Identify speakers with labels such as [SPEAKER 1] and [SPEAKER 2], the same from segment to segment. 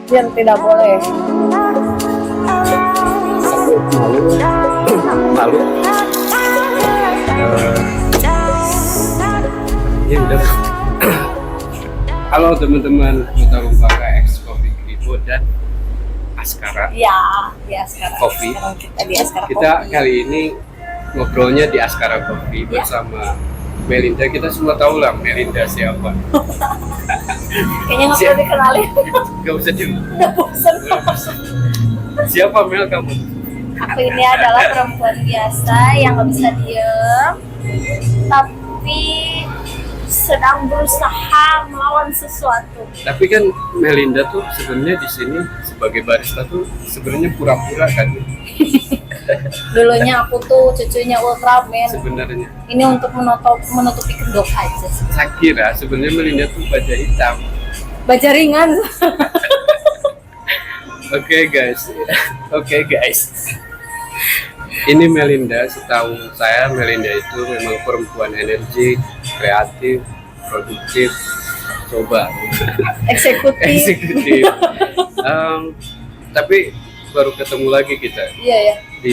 [SPEAKER 1] yang tidak boleh.
[SPEAKER 2] Malu. Ya udah. Halo teman-teman, kita Lumpaka X Coffee Kribo dan Askara.
[SPEAKER 1] Ya, di Askara.
[SPEAKER 2] Coffee.
[SPEAKER 1] Sekarang kita di Askara
[SPEAKER 2] Kita
[SPEAKER 1] Coffee.
[SPEAKER 2] kali ini ngobrolnya di Askara Coffee bersama Melinda. Kita semua tahu lah Melinda siapa.
[SPEAKER 1] Kayaknya nggak perlu dikenalin.
[SPEAKER 2] Gak usah di.
[SPEAKER 1] Udah bosan.
[SPEAKER 2] Siapa Mel kamu?
[SPEAKER 1] Aku ini adalah perempuan biasa yang nggak bisa diem, tapi sedang berusaha melawan sesuatu.
[SPEAKER 2] Tapi kan Melinda tuh sebenarnya di sini sebagai barista tuh sebenarnya pura-pura kan
[SPEAKER 1] Dulunya aku tuh cucunya Ultraman.
[SPEAKER 2] sebenarnya.
[SPEAKER 1] Ini untuk menutupi kedok aja sih.
[SPEAKER 2] Saya kira sebenarnya Melinda tuh baja hitam.
[SPEAKER 1] Baja ringan.
[SPEAKER 2] Oke guys. Ini Melinda, setahu saya Melinda itu memang perempuan energik, kreatif, produktif, coba eksekutif. Tapi baru ketemu lagi kita
[SPEAKER 1] Iya ya.
[SPEAKER 2] di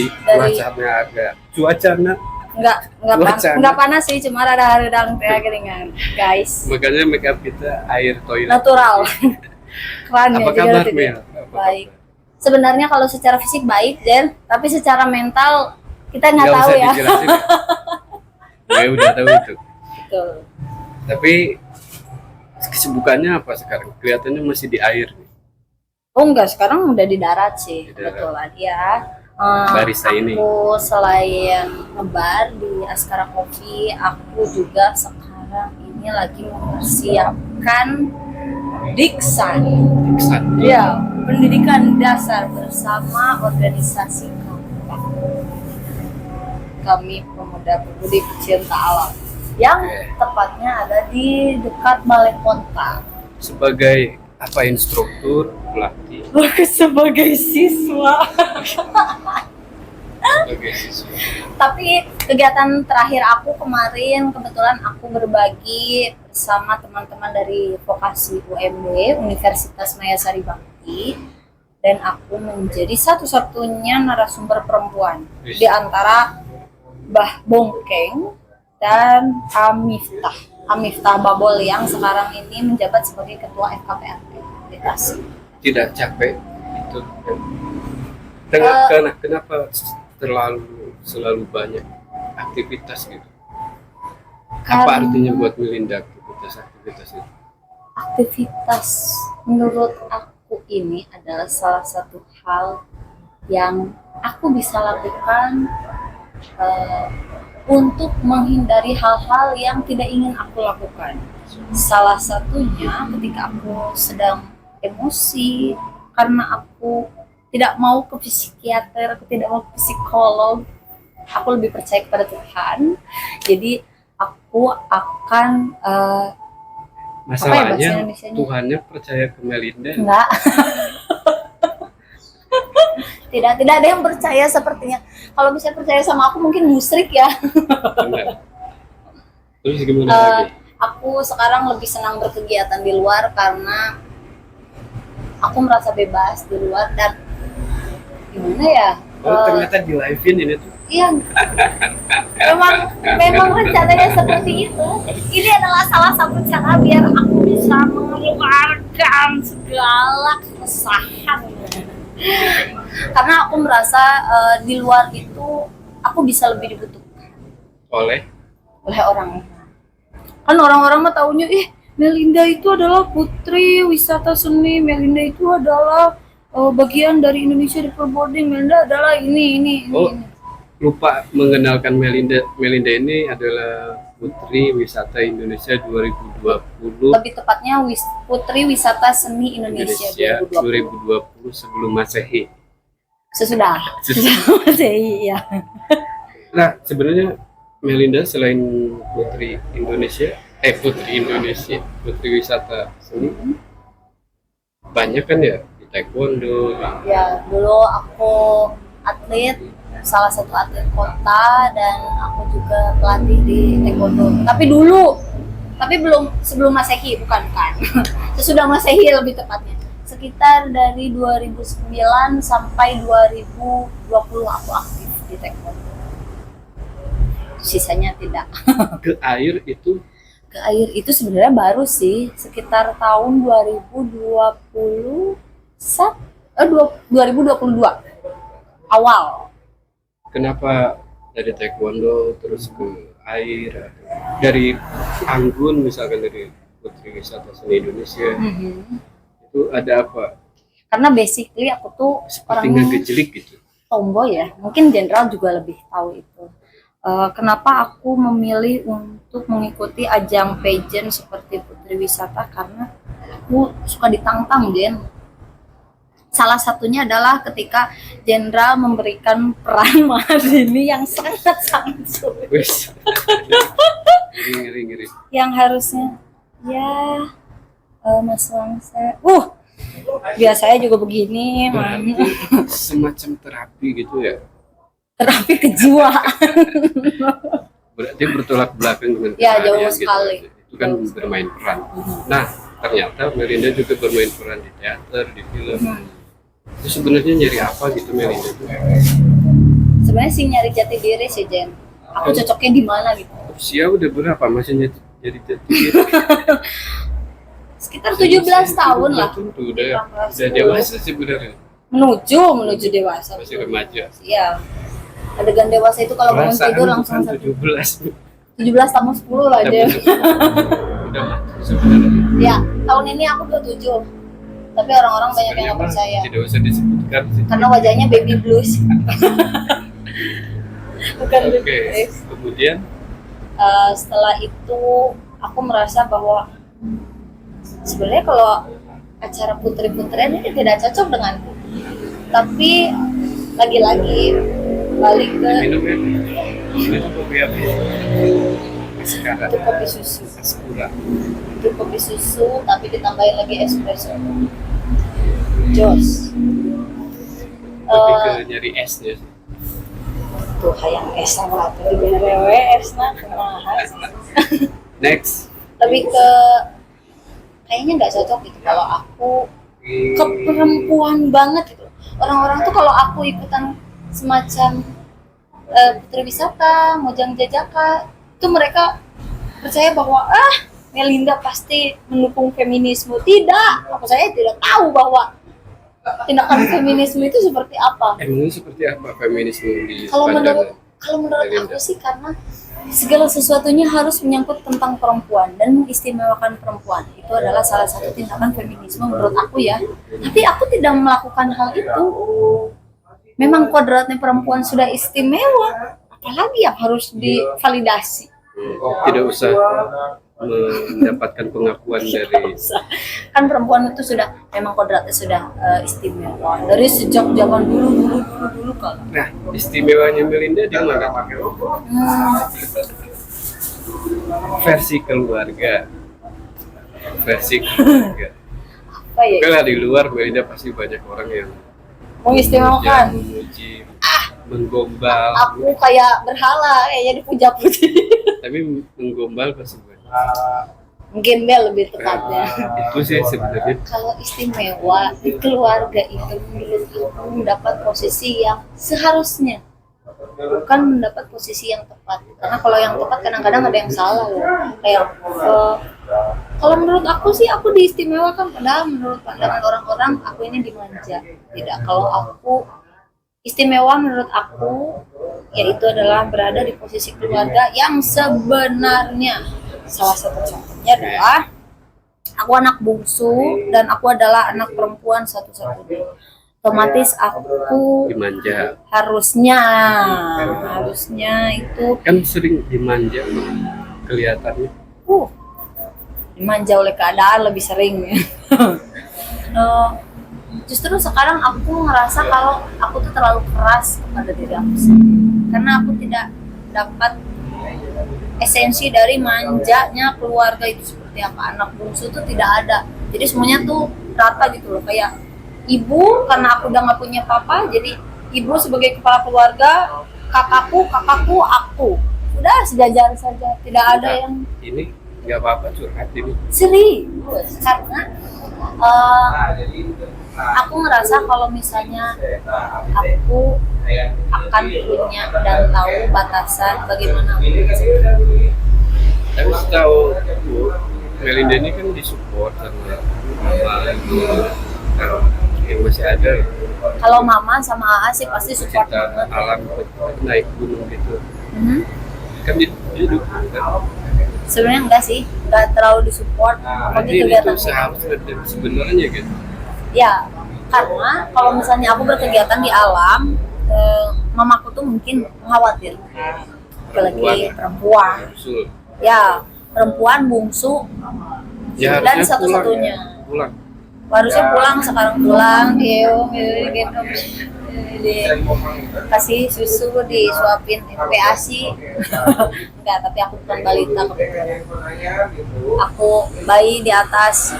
[SPEAKER 2] cuacanya
[SPEAKER 1] Nggak panas sih, cuma ada redang teh ringan, guys.
[SPEAKER 2] makanya make up kita air toilet.
[SPEAKER 1] Natural. Keren ya.
[SPEAKER 2] Apa
[SPEAKER 1] jadi
[SPEAKER 2] kabar
[SPEAKER 1] tidak-
[SPEAKER 2] Mel? Apa
[SPEAKER 1] Baik.
[SPEAKER 2] kabar?
[SPEAKER 1] Sebenarnya kalau secara fisik baik, Jen, tapi secara mental kita nggak tahu
[SPEAKER 2] usah
[SPEAKER 1] ya.
[SPEAKER 2] dijelasin ya. Gue udah tahu itu.
[SPEAKER 1] Betul.
[SPEAKER 2] Tapi kesibukannya apa sekarang? Kelihatannya masih di air nih.
[SPEAKER 1] Oh enggak, sekarang udah di darat sih,
[SPEAKER 2] Di darat.
[SPEAKER 1] kebetulan ya.
[SPEAKER 2] Barista ini.
[SPEAKER 1] Aku selain ngebar di Askara Coffee, aku juga sekarang ini lagi mempersiapkan Diksan.
[SPEAKER 2] Kesan.
[SPEAKER 1] Ya, pendidikan dasar bersama organisasi kami pemuda pemudi pecinta alam yang
[SPEAKER 2] Oke.
[SPEAKER 1] tepatnya ada di dekat Balai Kota.
[SPEAKER 2] Sebagai apa, instruktur, pelatih,
[SPEAKER 1] Aku sebagai siswa.
[SPEAKER 2] sebagai siswa.
[SPEAKER 1] Tapi kegiatan terakhir aku kemarin kebetulan aku berbagi bersama teman-teman dari vokasi UMB Universitas Mayasari Bakti, dan aku menjadi satu-satunya narasumber perempuan
[SPEAKER 2] Wis.
[SPEAKER 1] di antara Mbah Bongkeng dan Amiftah Babol yang sekarang ini menjabat sebagai ketua FKPRT di Tasik.
[SPEAKER 2] Tidak capek itu. Kenapa selalu banyak aktivitas gitu? Apa artinya buat Melinda aktivitas itu?
[SPEAKER 1] Aktivitas menurut aku ini adalah salah satu hal yang aku bisa lakukan untuk menghindari hal-hal yang tidak ingin aku lakukan. Salah satunya ketika aku sedang emosi karena aku tidak mau ke psikiater, aku tidak mau ke psikolog, aku lebih percaya kepada Tuhan. Jadi aku akan
[SPEAKER 2] Masalahnya
[SPEAKER 1] bahasa Indonesianya?
[SPEAKER 2] Tuhannya percaya ke Melinda.
[SPEAKER 1] enggak. tidak ada yang percaya sepertinya. Kalau bisa percaya sama aku mungkin musyrik ya.
[SPEAKER 2] Benar. Terus gimana
[SPEAKER 1] Eh,
[SPEAKER 2] lagi?
[SPEAKER 1] Aku sekarang lebih senang berkegiatan di luar karena aku merasa bebas di luar dan gimana ya?
[SPEAKER 2] Oh, ternyata di live-in ini tuh.
[SPEAKER 1] Iya, memang rencananya seperti itu. Ini adalah salah satu cara biar aku bisa mengeluarkan segala keresahan. Karena aku merasa di luar itu aku bisa lebih dibutuhkan
[SPEAKER 2] Oleh
[SPEAKER 1] oleh orang. Kan orang-orang mah taunya, Melinda itu adalah putri wisata seni, Melinda itu adalah bagian dari Indonesia Paperboarding, Melinda adalah ini.
[SPEAKER 2] Oh. lupa mengenalkan Melinda. Melinda ini adalah Putri Wisata Indonesia 2020.
[SPEAKER 1] Lebih tepatnya Putri Wisata Seni Indonesia 2020.
[SPEAKER 2] 2020 sebelum Masehi.
[SPEAKER 1] Sesudah Masehi ya.
[SPEAKER 2] Nah, sebenarnya Melinda selain Putri Wisata Seni, banyak kan ya di taekwondo.
[SPEAKER 1] Ya, dulu aku atlet, salah satu atlet kota, dan aku juga pelatih di taekwondo. Tapi belum sebelum Masehi, bukan. Sesudah Masehi lebih tepatnya. sekitar dari 2009 sampai 2020 aku aktif di taekwondo. Sisanya tidak.
[SPEAKER 2] Ke air itu
[SPEAKER 1] Ke air itu sebenarnya baru sih, sekitar tahun 2020 2022 awal.
[SPEAKER 2] kenapa dari taekwondo terus ke air, dari Anggun misalkan, dari Putri Wisata Seni Indonesia, itu ada apa?
[SPEAKER 1] Karena basically aku tuh
[SPEAKER 2] Seperti
[SPEAKER 1] orangnya
[SPEAKER 2] ngegejelik gitu.
[SPEAKER 1] tomboy ya, mungkin Jenderal juga lebih tahu itu. Kenapa aku memilih untuk mengikuti ajang pageant seperti Putri Wisata, karena aku suka ditantang, Jen. Salah satunya adalah ketika Jenderal memberikan peran Mahardini yang sangat-sangat sulit.
[SPEAKER 2] Wes. Ngeri.
[SPEAKER 1] Yang harusnya, ya Mas Wangsa, biasanya juga begini,
[SPEAKER 2] Berarti semacam terapi gitu ya.
[SPEAKER 1] terapi kejiwaan.
[SPEAKER 2] Berarti bertolak belakang dengan
[SPEAKER 1] Ya, jauh
[SPEAKER 2] keseharian
[SPEAKER 1] sekali.
[SPEAKER 2] Itu kan bermain peran. Nah, ternyata Melinda juga bermain peran di teater, di film. Itu sebenarnya nyari apa gitu Melinda tuh?
[SPEAKER 1] Sebenarnya sih nyari jati diri sih, Jen. Aku cocoknya di mana gitu.
[SPEAKER 2] Usia udah berapa? Masih jadi jati diri?
[SPEAKER 1] Sekitar 17 tahun lah.
[SPEAKER 2] Tuh, udah dewasa sebenarnya.
[SPEAKER 1] Menuju dewasa.
[SPEAKER 2] Masih remaja.
[SPEAKER 1] Iya. Adegan dewasa itu kalau bangun
[SPEAKER 2] Perasaan
[SPEAKER 1] tidur langsung
[SPEAKER 2] bukan 17.
[SPEAKER 1] 17 tambah 10 lah, Jen.
[SPEAKER 2] Udah mati sebenarnya.
[SPEAKER 1] Ya, tahun ini aku 27. Tapi orang-orang banyak yang nggak percaya.
[SPEAKER 2] Tidak usah disebutkan sih.
[SPEAKER 1] Karena wajahnya baby blues. Bukan
[SPEAKER 2] Oke,
[SPEAKER 1] baby blues.
[SPEAKER 2] kemudian
[SPEAKER 1] Setelah itu aku merasa bahwa sebenarnya kalau acara putri-putrian ini tidak cocok denganku. Tapi lagi-lagi balik ke
[SPEAKER 2] minum ya. Ini kopi apa? Sekarang
[SPEAKER 1] itu kopi susu.
[SPEAKER 2] Askura.
[SPEAKER 1] Itu kopi susu tapi ditambahin lagi espresso. Jos.
[SPEAKER 2] Lebih ke nyari esnya sih.
[SPEAKER 1] Tuh hayang es lah tuh di rewe es nah kumaha.
[SPEAKER 2] Next.
[SPEAKER 1] Lebih ke kayaknya nggak cocok gitu kalau aku ke perempuan banget gitu. Orang-orang tuh kalau aku ikutan semacam Putri Wisata, Mojang Jajaka, itu mereka percaya bahwa Melinda pasti mendukung feminisme. Tidak, saya tidak tahu bahwa tindakan feminisme itu seperti apa.
[SPEAKER 2] Emangnya seperti apa feminisme di
[SPEAKER 1] Kalau
[SPEAKER 2] pandangan
[SPEAKER 1] menurut
[SPEAKER 2] Melinda?
[SPEAKER 1] aku sih karena segala sesuatunya harus menyangkut tentang perempuan dan mengistimewakan perempuan. Itu adalah salah satu tindakan feminisme menurut aku ya. Tapi aku tidak melakukan hal itu. Memang kodratnya perempuan sudah istimewa, apalagi yang harus divalidasi.
[SPEAKER 2] Tidak usah mendapatkan pengakuan dari
[SPEAKER 1] Kan perempuan itu sudah memang kodratnya sudah istimewa dari sejak zaman dulu kalau.
[SPEAKER 2] Nah, istimewanya Melinda di mana? Versi keluarga.
[SPEAKER 1] Apa ya?
[SPEAKER 2] Kalau di luar Melinda pasti banyak orang yang
[SPEAKER 1] Mengistimewakan.
[SPEAKER 2] memuji, menggombal.
[SPEAKER 1] Aku kayak berhala, kayaknya dipuja-puji.
[SPEAKER 2] Tapi menggombal pasti banyak.
[SPEAKER 1] Gembel lebih tepatnya.
[SPEAKER 2] Itu sih sebenarnya
[SPEAKER 1] Kalau istimewa di keluarga itu menurut aku mendapat posisi yang seharusnya, bukan mendapat posisi yang tepat. Karena kalau yang tepat kadang-kadang ada yang salah loh. Kayak kalau menurut aku sih aku diistimewakan, padahal menurut pandangan orang-orang aku ini dimanja. Tidak, kalau aku istimewa menurut aku yaitu adalah berada di posisi keluarga yang sebenarnya. Salah satu contohnya adalah aku anak bungsu dan aku adalah anak perempuan satu-satunya. Otomatis aku
[SPEAKER 2] dimanja.
[SPEAKER 1] harusnya itu
[SPEAKER 2] Kan sering dimanja kelihatannya.
[SPEAKER 1] dimanja oleh keadaan lebih sering. Justru sekarang aku ngerasa kalau aku tuh terlalu keras kepada diri aku sendiri karena aku tidak dapat esensi dari manjanya keluarga itu seperti apa. Anak bungsu tuh tidak ada, jadi semuanya tuh rata gitu loh. Kayak ibu, karena aku udah nggak punya papa, jadi ibu sebagai kepala keluarga, kakakku, aku udah sejajar saja, tidak ada yang
[SPEAKER 2] Ini nggak apa-apa curhat ini.
[SPEAKER 1] serius. Karena Eh, aku ngerasa kalau misalnya aku akan punya dan tahu batasan bagaimana aku bersih.
[SPEAKER 2] Tapi setahu aku, Melinda ini kan disupport sama mama yang masih ada
[SPEAKER 1] Kalau mama sama AA sih pasti support
[SPEAKER 2] cinta
[SPEAKER 1] banget.
[SPEAKER 2] alam naik gunung gitu.
[SPEAKER 1] Mhm.
[SPEAKER 2] Kan dia dukung kan.
[SPEAKER 1] Sebenarnya enggak sih, enggak terlalu disupport
[SPEAKER 2] Jadi
[SPEAKER 1] apalagi
[SPEAKER 2] itu
[SPEAKER 1] kegiatan kita.
[SPEAKER 2] seharusnya dan sebenarnya gitu.
[SPEAKER 1] Ya, karena kalau misalnya aku berkegiatan di alam, mamaku tuh mungkin khawatir, apalagi perempuan.
[SPEAKER 2] Usul.
[SPEAKER 1] Ya, perempuan bungsu
[SPEAKER 2] Ya
[SPEAKER 1] dan
[SPEAKER 2] harusnya
[SPEAKER 1] satu-satunya.
[SPEAKER 2] pulang.
[SPEAKER 1] Harusnya pulang, sekarang pulang, gitu. Kasih susu, disuapin ASI. Enggak, tapi aku bukan balita kebetulan. Aku bayi di atas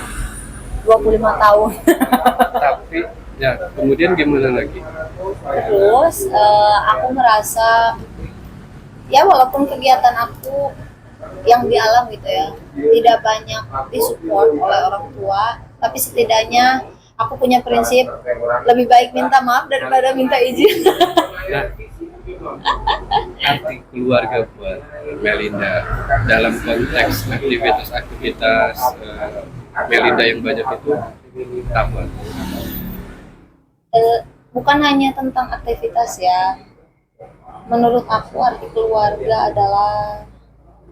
[SPEAKER 1] 25 tahun.
[SPEAKER 2] Tapi ya kemudian gimana lagi?
[SPEAKER 1] Terus aku merasa ya walaupun kegiatan aku yang di alam gitu ya tidak banyak disupport oleh orang tua, tapi setidaknya aku punya prinsip lebih baik minta maaf daripada minta izin.
[SPEAKER 2] Nah, arti keluarga buat Melinda dalam konteks aktivitas Melinda yang banyak itu apa?
[SPEAKER 1] Bukan hanya tentang aktivitas ya. Menurut aku arti keluarga adalah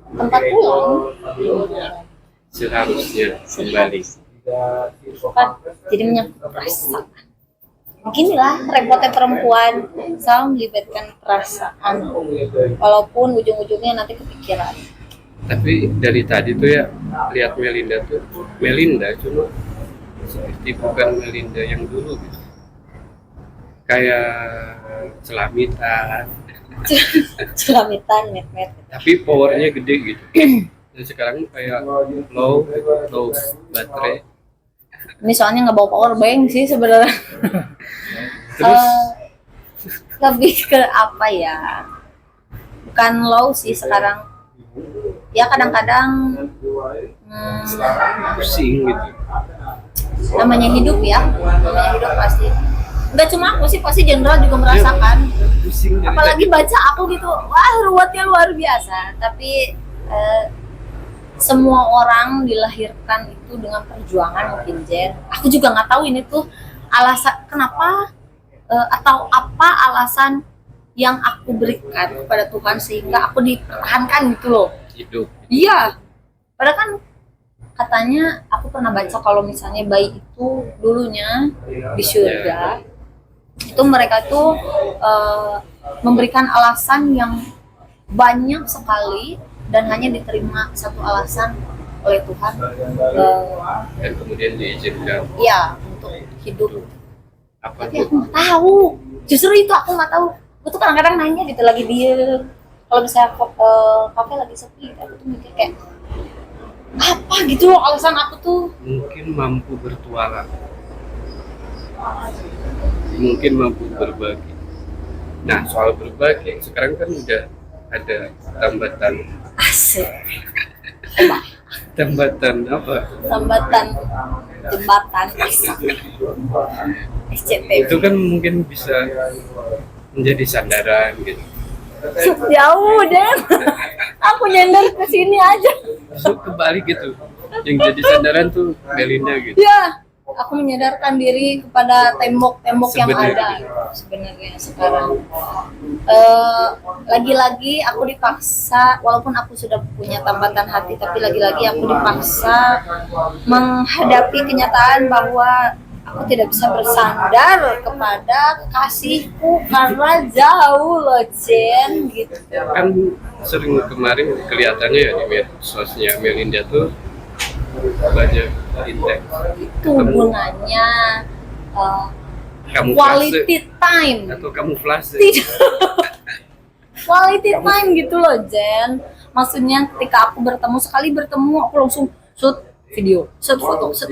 [SPEAKER 1] tempat pulang.
[SPEAKER 2] Seharusnya kembali.
[SPEAKER 1] Kan jadi menyangkut perasaan. Beginilah repotnya perempuan, selalu melibatkan perasaan, walaupun ujung-ujungnya nanti kepikiran.
[SPEAKER 2] Tapi dari tadi tuh ya lihat Melinda cuma seperti bukan Melinda yang dulu gitu. Kayak celamitan,
[SPEAKER 1] Celamitan, met-met.
[SPEAKER 2] tapi powernya gede gitu. Dan sekarang kayak low baterai.
[SPEAKER 1] Ini soalnya nggak bawa power bank sih sebenarnya.
[SPEAKER 2] Terus
[SPEAKER 1] Lebih ke apa ya? Bukan low sih sekarang. Ya kadang-kadang
[SPEAKER 2] pusing gitu.
[SPEAKER 1] namanya hidup ya, namanya hidup pasti. Nggak cuma aku sih, pasti general juga merasakan.
[SPEAKER 2] Pusing dari
[SPEAKER 1] Apalagi baca aku gitu, wah ruwetnya luar biasa. Tapi semua orang dilahirkan itu dengan perjuangan mungkin Jen. Aku juga nggak tahu ini tuh alasan kenapa atau apa alasan yang aku berikan kepada Tuhan sehingga aku dipertahankan gitu loh.
[SPEAKER 2] hidup.
[SPEAKER 1] Iya. Padahal kan katanya aku pernah baca kalau misalnya bayi itu dulunya di surga itu mereka tuh memberikan alasan yang banyak sekali dan hanya diterima satu alasan oleh Tuhan
[SPEAKER 2] Dan kemudian diizinkan
[SPEAKER 1] ya untuk hidup.
[SPEAKER 2] apa
[SPEAKER 1] Tapi
[SPEAKER 2] tuh?
[SPEAKER 1] aku nggak tahu, justru itu aku nggak tahu. Aku tuh kadang-kadang nanya gitu lagi diem, kalau misalnya kafe lagi sepi aku tuh mikir kayak apa gitu loh alasan aku tuh.
[SPEAKER 2] Mungkin mampu bertualang, mungkin mampu berbagi. Nah soal berbagi sekarang kan udah ada
[SPEAKER 1] Asik.
[SPEAKER 2] tambatan apa?
[SPEAKER 1] Sambatan jembatan SCTV.
[SPEAKER 2] Itu kan mungkin bisa menjadi sandaran gitu.
[SPEAKER 1] Jauh deh, aku nyender ke sini aja.
[SPEAKER 2] Justru kebalik gitu. Yang jadi sandaran tuh Melinda gitu.
[SPEAKER 1] Ya, aku menyadarkan diri kepada tembok-tembok yang
[SPEAKER 2] Sebenarnya.
[SPEAKER 1] ada sebenarnya sekarang. Lagi-lagi aku dipaksa, walaupun aku sudah punya tambatan hati, tapi lagi-lagi aku dipaksa menghadapi kenyataan bahwa aku tidak bisa bersandar kepada kekasihku karena jauh loh Jen gitu.
[SPEAKER 2] Kan sering kemarin kelihatannya ya di medsosnya Melinda tuh banyak intens.
[SPEAKER 1] Itu gunanya
[SPEAKER 2] Kamuflase
[SPEAKER 1] quality time.
[SPEAKER 2] atau kamuflase.
[SPEAKER 1] Tidak. Quality time gitu loh Jen. Maksudnya ketika aku sekali bertemu aku langsung shoot video, shoot foto, shoot.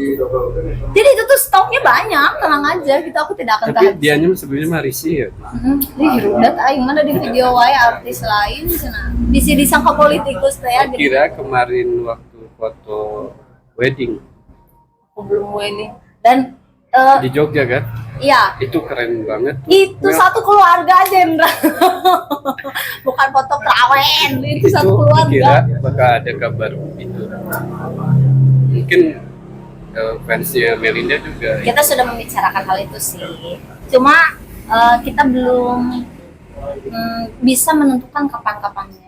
[SPEAKER 1] Jadi itu tuh stoknya banyak, tenang aja gitu, aku tidak akan
[SPEAKER 2] Tapi
[SPEAKER 1] tahan.
[SPEAKER 2] dianya sebenarnya Marisi ya.
[SPEAKER 1] Ih, rudat aing mana di video wae artis lain cenah. Bisa disangka politikus teh ya.
[SPEAKER 2] Kira kemarin waktu foto wedding
[SPEAKER 1] aku belum ini. Dan
[SPEAKER 2] Di Jogja kan?
[SPEAKER 1] iya,
[SPEAKER 2] Itu keren banget tuh.
[SPEAKER 1] itu satu keluarga Jendra. Bukan foto perawan, itu satu
[SPEAKER 2] Kira
[SPEAKER 1] keluarga.
[SPEAKER 2] bakal ada kabar itu. Mungkin fansnya Melinda juga.
[SPEAKER 1] Kita sudah membicarakan hal itu sih. Cuma kita belum bisa menentukan kapan-kapannya.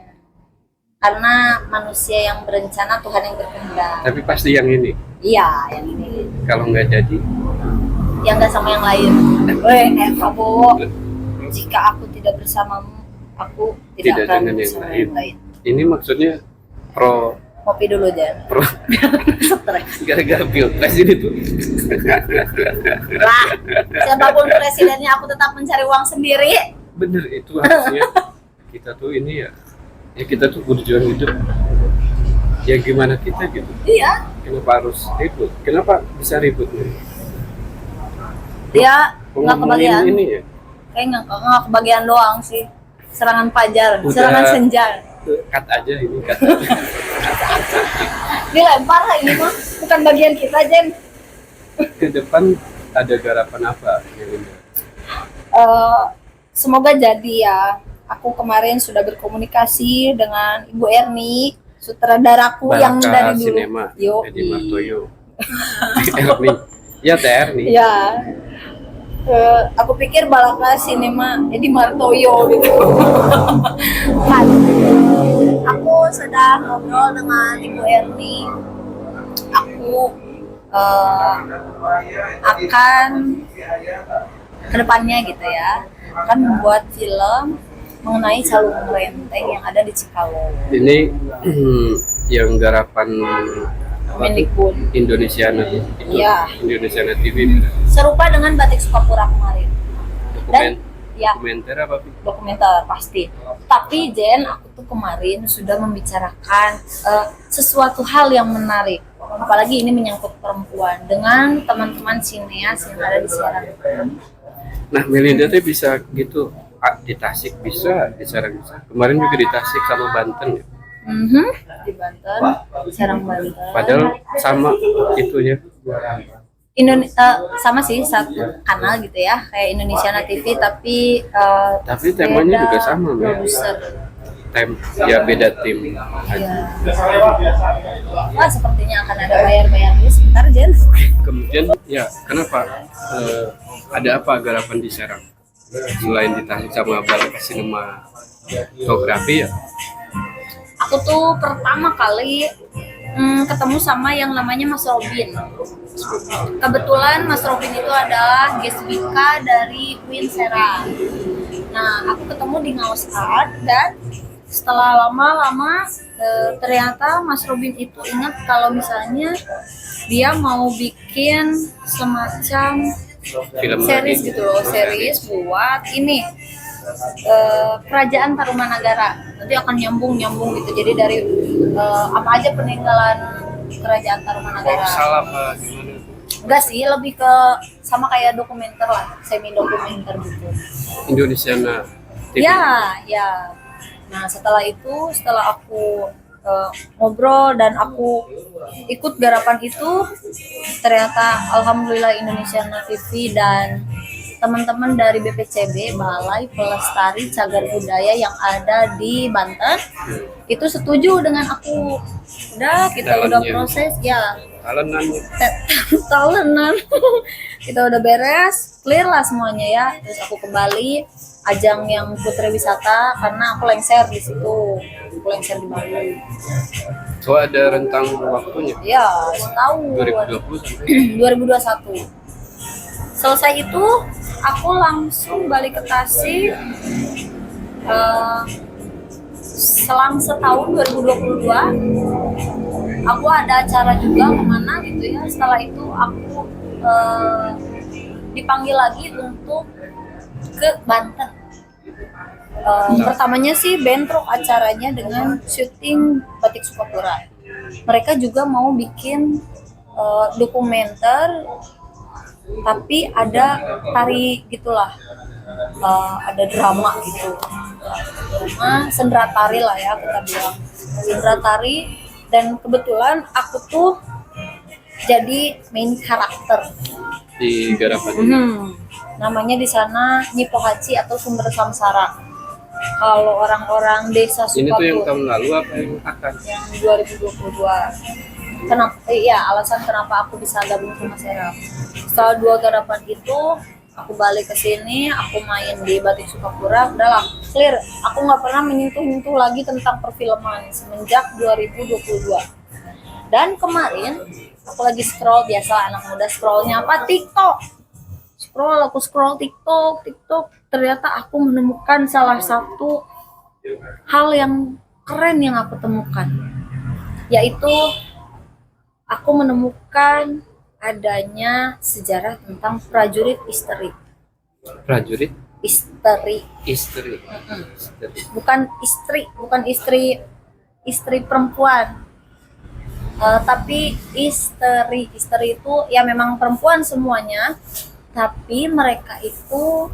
[SPEAKER 1] Karena manusia yang berencana, Tuhan yang berkehendak.
[SPEAKER 2] Tapi pasti yang ini.
[SPEAKER 1] Iya, yang ini.
[SPEAKER 2] Kalau nggak jadi,
[SPEAKER 1] Yang nggak sama yang lain. Prabowo, jika aku tidak bersamamu, aku tidak
[SPEAKER 2] Tidak
[SPEAKER 1] akan
[SPEAKER 2] dengan yang
[SPEAKER 1] bersama
[SPEAKER 2] lain.
[SPEAKER 1] yang lain.
[SPEAKER 2] ini maksudnya pro
[SPEAKER 1] Kopi dulu aja. Stres.
[SPEAKER 2] gara-gara pilpres ini tuh.
[SPEAKER 1] Lah, siapapun presidennya, aku tetap mencari uang sendiri.
[SPEAKER 2] Bener, itu harusnya kita tuh ini ya kita tuh berjuang hidup. Ya gimana kita gitu.
[SPEAKER 1] Iya.
[SPEAKER 2] Kenapa harus ribut? Kenapa bisa ribut nih?
[SPEAKER 1] Dia nggak
[SPEAKER 2] Ngomongin
[SPEAKER 1] kebagian.
[SPEAKER 2] ini ya.
[SPEAKER 1] Kayak nggak kebagian doang sih. Serangan fajar,
[SPEAKER 2] Udah.
[SPEAKER 1] serangan senja.
[SPEAKER 2] Cut aja ini cut.
[SPEAKER 1] Dilempar lah ini mah, bukan bagian kita, Jen.
[SPEAKER 2] Ke depan ada garapan apa Melinda?
[SPEAKER 1] Semoga jadi ya. Aku kemarin sudah berkomunikasi dengan Ibu Erni, sutradaraku yang dari dulu.
[SPEAKER 2] Sinema,
[SPEAKER 1] Yo,
[SPEAKER 2] Edi Martoyo. Erni. Ya Teh Erni.
[SPEAKER 1] ya. Aku pikir Balaka Sinema Edi Martoyo gitu. Kan. Aku sudah ngobrol dengan Ibu Erni. Aku akan kedepannya gitu ya, akan membuat film mengenai Calung Renteng yang ada di Cikalong.
[SPEAKER 2] Ini yang garapan
[SPEAKER 1] Kemendikbud.
[SPEAKER 2] Indonesiana itu.
[SPEAKER 1] Iya.
[SPEAKER 2] Indonesiana TV.
[SPEAKER 1] Serupa dengan Batik Sukapura kemarin. Dan ya,
[SPEAKER 2] Dokumenter apa? Pi?
[SPEAKER 1] dokumenter pasti. Tapi Jen, aku tuh kemarin sudah membicarakan sesuatu hal yang menarik. Apalagi ini menyangkut perempuan dengan teman-teman sineas yang ada di siaran.
[SPEAKER 2] Nah, Melinda tuh bisa gitu. Di Tasik bisa, di Serang bisa. Kemarin juga di Tasik sama Banten ya.
[SPEAKER 1] Di Banten, Serang Banten.
[SPEAKER 2] Padahal sama itunya.
[SPEAKER 1] Sama sih satu kanal gitu ya, kayak Indonesiana TV tapi
[SPEAKER 2] Tapi temanya
[SPEAKER 1] beda
[SPEAKER 2] juga sama, Mel.
[SPEAKER 1] produser.
[SPEAKER 2] Ya beda tim.
[SPEAKER 1] Iya. Wah, sepertinya akan ada bayar-bayar sebentar, Jen.
[SPEAKER 2] Kemudian ya kenapa ada apa garapan di Serang selain di Tasik sama Balaka Sinematografi ya?
[SPEAKER 1] Aku tuh pertama kali ketemu sama yang namanya Mas Robin. Kebetulan Mas Robin itu adalah guest speaker dari Queen Serang. Nah, aku ketemu di Ngaos Art dan setelah lama-lama ternyata Mas Robin itu ingat kalau misalnya dia mau bikin semacam
[SPEAKER 2] Film
[SPEAKER 1] series
[SPEAKER 2] lagi.
[SPEAKER 1] gitu loh, series buat ini Kerajaan Tarumanagara. Nanti akan nyambung gitu. Jadi dari apa aja peninggalan Kerajaan Tarumanagara.
[SPEAKER 2] Salah apa gimana?
[SPEAKER 1] Enggak sih, lebih ke sama kayak dokumenter lah, semi dokumenter gitu.
[SPEAKER 2] Indonesiana TV.
[SPEAKER 1] Ya. Nah, setelah aku ngobrol dan aku ikut garapan itu, ternyata alhamdulillah Indonesiana TV dan teman-teman dari BPCB, Balai Pelestari Cagar Budaya yang ada di Banten itu setuju dengan aku. Udah, kita udah proses ya. Talenan. Kita udah beres, clear lah semuanya ya. Terus aku kembali ajang yang Putri Wisata karena aku lengser di situ. Aku lengser di Bali.
[SPEAKER 2] So ada rentang waktunya
[SPEAKER 1] Ya, setahun.
[SPEAKER 2] 2020 sampai
[SPEAKER 1] 2021. Selesai itu aku langsung balik ke Tasik. Selang setahun 2022 aku ada acara juga kemana gitu ya. Setelah itu aku dipanggil lagi untuk ke Banten. Pertamanya sih bentrok acaranya dengan syuting Batik Sukapura. Mereka juga mau bikin dokumenter tapi ada tari gitulah, ada drama gitu, drama sendera tari lah ya kita bilang, sendera tari. Dan kebetulan aku tuh jadi main karakter.
[SPEAKER 2] di garapan ini.
[SPEAKER 1] Namanya di sana Nyipohachi atau Sumber Samsara. Kalau orang-orang desa
[SPEAKER 2] Ini tuh yang
[SPEAKER 1] Sukapura
[SPEAKER 2] tahun lalu apa yang akan?
[SPEAKER 1] yang 2022. Kenapa? Alasan kenapa aku bisa gabung sama Serap. Setelah 2 garapan itu, aku balik ke sini, aku main di Batik Sukapura, udahlah clear. Aku nggak pernah menyentuh-nyentuh lagi tentang perfilman semenjak 2022. Dan kemarin aku lagi scroll, biasa anak muda scrollnya apa, TikTok. Aku scroll TikTok, ternyata aku menemukan salah satu hal yang keren yang aku temukan, yaitu aku menemukan adanya sejarah tentang prajurit istri.
[SPEAKER 2] Prajurit
[SPEAKER 1] Istri,
[SPEAKER 2] istri.
[SPEAKER 1] bukan istri perempuan. Tapi istri itu ya memang perempuan semuanya, tapi mereka itu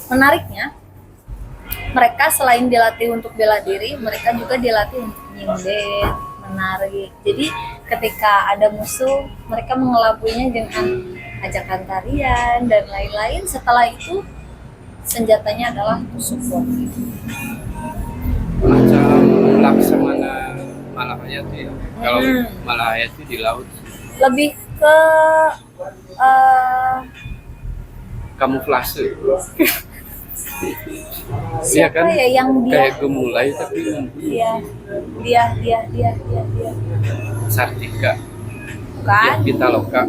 [SPEAKER 1] menariknya, mereka selain dilatih untuk bela diri, mereka juga dilatih untuk nyindir, menari. Jadi ketika ada musuh, mereka mengelabuinya dengan ajakan tarian dan lain-lain. Setelah itu senjatanya adalah tusuk bom.
[SPEAKER 2] Macam Laksamana Malahayati ya. Kalau Malahayati di laut
[SPEAKER 1] Lebih ke
[SPEAKER 2] kamuflase. Iya
[SPEAKER 1] siapa
[SPEAKER 2] kan?
[SPEAKER 1] ya yang
[SPEAKER 2] Kayak gemulai tapi
[SPEAKER 1] dia
[SPEAKER 2] Sartika.
[SPEAKER 1] bukan.
[SPEAKER 2] Ya, Pitaloka.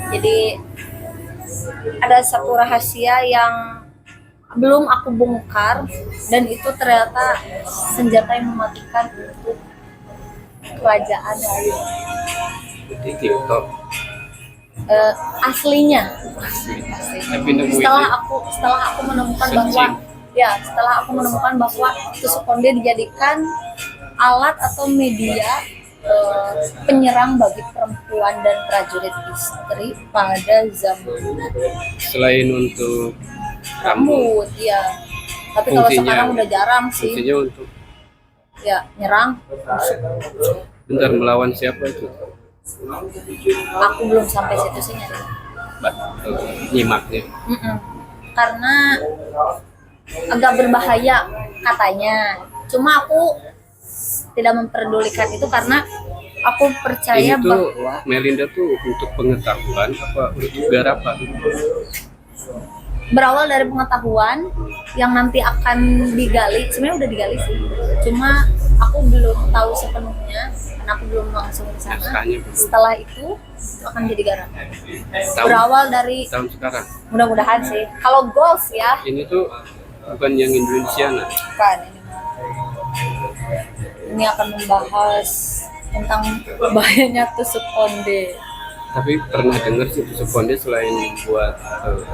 [SPEAKER 1] Jadi ada satu rahasia yang belum aku bongkar, dan itu ternyata senjata yang mematikan untuk kerajaan.
[SPEAKER 2] Di TikTok.
[SPEAKER 1] Aslinya.
[SPEAKER 2] Tapi nemuin
[SPEAKER 1] Setelah aku menemukan bahwa tusuk konde dijadikan alat atau media penyerang bagi perempuan dan prajurit istri pada zaman
[SPEAKER 2] selain untuk
[SPEAKER 1] rambut, ya. Tapi kalau
[SPEAKER 2] Fungsinya-
[SPEAKER 1] sekarang udah jarang sih,
[SPEAKER 2] fungsinya untuk
[SPEAKER 1] ya nyerang.
[SPEAKER 2] bentar melawan siapa itu?
[SPEAKER 1] Aku belum sampai situ sih nyari.
[SPEAKER 2] Nyimaknya.
[SPEAKER 1] Karena agak berbahaya katanya. Cuma aku tidak memperdulikan itu karena aku percaya
[SPEAKER 2] Ini tuh
[SPEAKER 1] bahwa
[SPEAKER 2] Melinda tuh untuk pengetahuan apa untuk garapan?
[SPEAKER 1] berawal dari pengetahuan yang nanti akan digali. Sebenarnya udah digali sih, cuma aku belum tahu sepenuhnya karena aku belum langsung ke sana.
[SPEAKER 2] Naskahnya belum.
[SPEAKER 1] Setelah itu akan jadi garapan.
[SPEAKER 2] Tahun,
[SPEAKER 1] Berawal dari,
[SPEAKER 2] tahun sekarang.
[SPEAKER 1] mudah-mudahan sih, kalau golf ya,
[SPEAKER 2] Ini tuh bukan yang Indonesia nah.
[SPEAKER 1] bukan ini akan membahas tentang bahayanya tusuk konde.
[SPEAKER 2] Tapi pernah dengar sih tusuk konde selain buat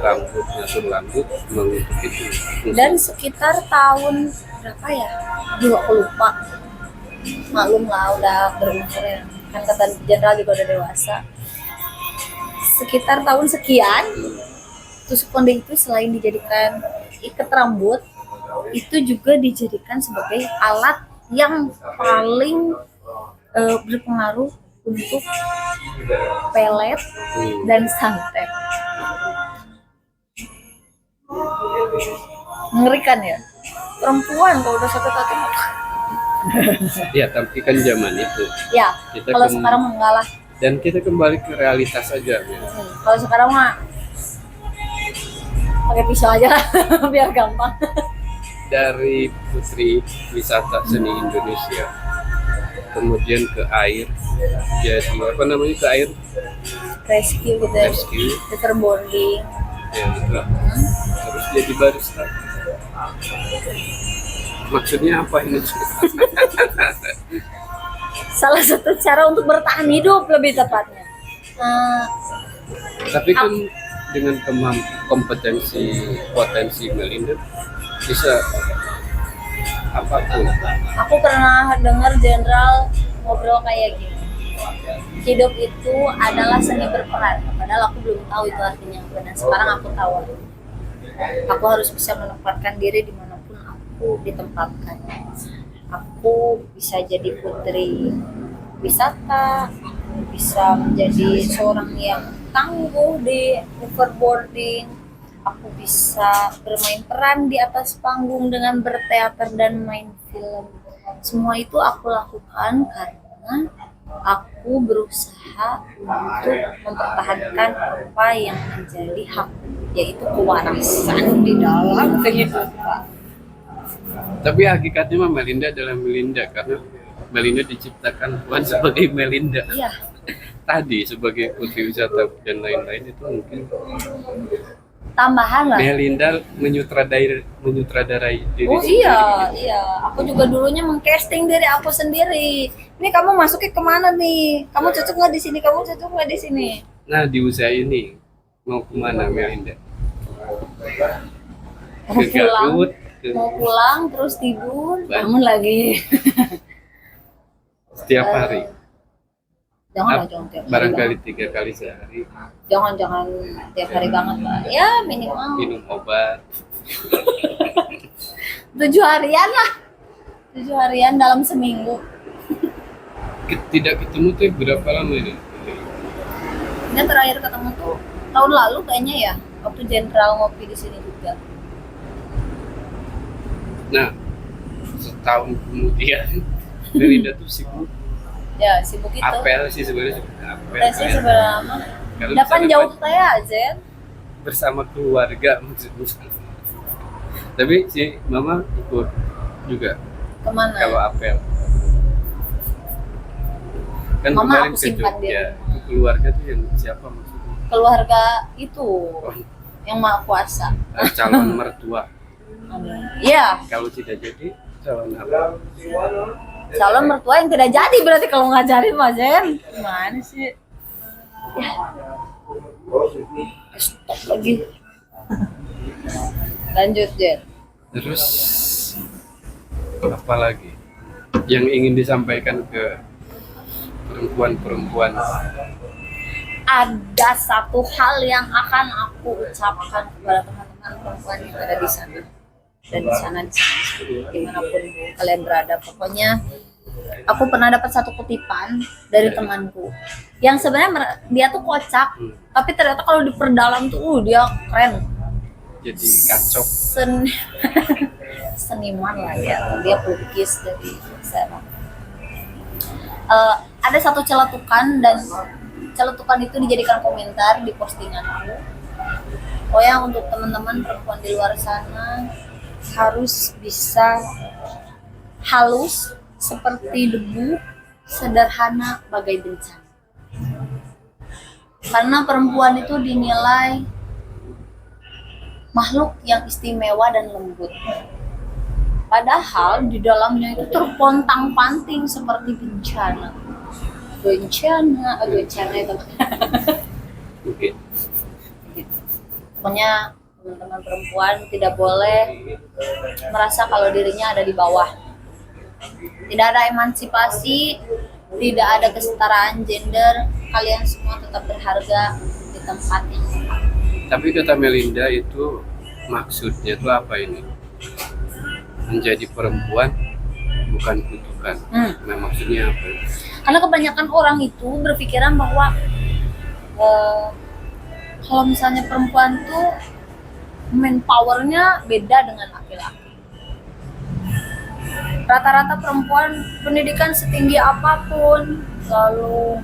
[SPEAKER 2] rambut, ngatur rambut, mengutuk itu.
[SPEAKER 1] Dan sekitar tahun berapa ya? Aduh, aku lupa. Maklum lah, udah berumur ya. Kan kata jenderal juga udah dewasa. Sekitar tahun sekian, tusuk konde itu selain dijadikan ikat rambut, itu juga dijadikan sebagai alat yang paling berpengaruh untuk pelet dan santet. Mengerikan ya, perempuan kalau udah sakit hati.
[SPEAKER 2] Ya, tapi kan zaman itu.
[SPEAKER 1] Ya,
[SPEAKER 2] Kita
[SPEAKER 1] kalau
[SPEAKER 2] kan-
[SPEAKER 1] sekarang mah enggak lah.
[SPEAKER 2] Dan kita kembali ke realitas saja. Ya.
[SPEAKER 1] Kalau sekarang mah pakai pisau aja lah, biar gampang.
[SPEAKER 2] Dari Putri Wisata Seni Indonesia, kemudian ke air, jadi apa namanya ke air
[SPEAKER 1] Rescue gitu ya,
[SPEAKER 2] rescue,
[SPEAKER 1] waterboarding.
[SPEAKER 2] ya gitu. Terus jadi barista. Maksudnya apa ini?
[SPEAKER 1] Salah satu cara untuk bertahan hidup lebih tepatnya.
[SPEAKER 2] Tapi kan dengan kompetensi potensi Melinda bisa apapun.
[SPEAKER 1] Aku pernah dengar jenderal ngobrol kayak gini. Hidup itu adalah seni berperan. Padahal aku belum tahu itu artinya apa. Dan sekarang aku tahu. Aku harus bisa menempatkan diri dimanapun aku ditempatkan. Aku bisa jadi putri wisata, aku bisa menjadi seorang yang tangguh di overboarding, aku bisa bermain peran di atas panggung dengan berteater dan main film. Semua itu aku lakukan karena aku berusaha untuk mempertahankan apa yang menjadi hak, yaitu kewarasan di dalam kehidupan.
[SPEAKER 2] Tapi hakikatnya mah Melinda adalah Melinda karena Melinda diciptakan Tuhan sebagai Melinda.
[SPEAKER 1] Iya,
[SPEAKER 2] Tadi sebagai putri wisata dan lain-lain itu mungkin
[SPEAKER 1] tambahan lah.
[SPEAKER 2] Melinda menyutradarai diri
[SPEAKER 1] Oh
[SPEAKER 2] sendiri.
[SPEAKER 1] iya. Aku juga dulunya mengcasting diri aku sendiri. Ini kamu masuknya kemana nih? Kamu cocok nggak di sini? Kamu cocok nggak di sini?
[SPEAKER 2] Nah di usaha ini mau kemana Melinda?
[SPEAKER 1] Mau
[SPEAKER 2] Ke
[SPEAKER 1] pulang,
[SPEAKER 2] Garut, ke
[SPEAKER 1] mau pulang terus tidur, bangun lagi.
[SPEAKER 2] setiap hari.
[SPEAKER 1] Jangan tiap hari
[SPEAKER 2] Barangkali
[SPEAKER 1] banget.
[SPEAKER 2] 3 kali sehari
[SPEAKER 1] Jangan tiap hari banget lah. Ya minimal
[SPEAKER 2] minum obat.
[SPEAKER 1] 7 harian lah. 7 harian dalam seminggu.
[SPEAKER 2] Tidak ketemu tuh berapa lama ini?
[SPEAKER 1] Dan terakhir ketemu tuh tahun lalu kayaknya ya, waktu Jenderal ngopi di sini juga.
[SPEAKER 2] Nah setahun kemudian Melinda tuh sibuk
[SPEAKER 1] Ya sibuk itu.
[SPEAKER 2] apel sih sebenarnya apel.
[SPEAKER 1] Kita sih sebenarnya
[SPEAKER 2] Kalau
[SPEAKER 1] dapat
[SPEAKER 2] misalkan
[SPEAKER 1] jauh saya aja.
[SPEAKER 2] bersama keluarga maksudnya. Tapi si mama ikut juga
[SPEAKER 1] Kemana?
[SPEAKER 2] kalau apel. Kan
[SPEAKER 1] Mama
[SPEAKER 2] kemarin
[SPEAKER 1] aku
[SPEAKER 2] ke
[SPEAKER 1] simpan di
[SPEAKER 2] Jogja,
[SPEAKER 1] rumah.
[SPEAKER 2] itu keluarga tuh yang siapa maksudnya?
[SPEAKER 1] Keluarga itu
[SPEAKER 2] Oh,
[SPEAKER 1] yang maha kuasa.
[SPEAKER 2] calon mertua.
[SPEAKER 1] Iya,
[SPEAKER 2] Kalau tidak jadi calon apa?
[SPEAKER 1] calon mertua yang tidak jadi berarti kalau nggak jadi Mas Zen. Gimana sih? Ya. Stop lagi. Lanjut Jen.
[SPEAKER 2] Terus apa lagi yang ingin disampaikan ke perempuan-perempuan?
[SPEAKER 1] Ada satu hal yang akan aku ucapkan kepada teman-teman perempuan yang ada di sana dan di sana dimanapun kalian berada. Pokoknya aku pernah dapat satu kutipan dari temanku yang sebenarnya dia tuh kocak, tapi ternyata kalau diperdalam tuh dia keren.
[SPEAKER 2] Jadi kacau.
[SPEAKER 1] Seniman lah dia pelukis dari sana. Ada satu celetukan dan celetukan itu dijadikan komentar di postinganku. Oh ya, untuk teman-teman perempuan di luar sana harus bisa halus seperti debu, sederhana bagai bencana. Karena perempuan itu dinilai makhluk yang istimewa dan lembut. Padahal di dalamnya itu terpontang-panting seperti bencana. Bencana itu.
[SPEAKER 2] Mungkin
[SPEAKER 1] Gitu. Pokoknya teman-teman perempuan tidak boleh merasa kalau dirinya ada di bawah. Tidak ada emansipasi, tidak ada kesetaraan gender. Kalian semua tetap berharga di tempat yang tepat.
[SPEAKER 2] tapi kata Melinda itu maksudnya itu apa ini? Menjadi perempuan bukan kutukan. Nah maksudnya apa?
[SPEAKER 1] Karena kebanyakan orang itu berpikiran bahwa kalau misalnya perempuan tuh manpowernya beda dengan laki-laki. Rata-rata perempuan pendidikan setinggi apapun, lalu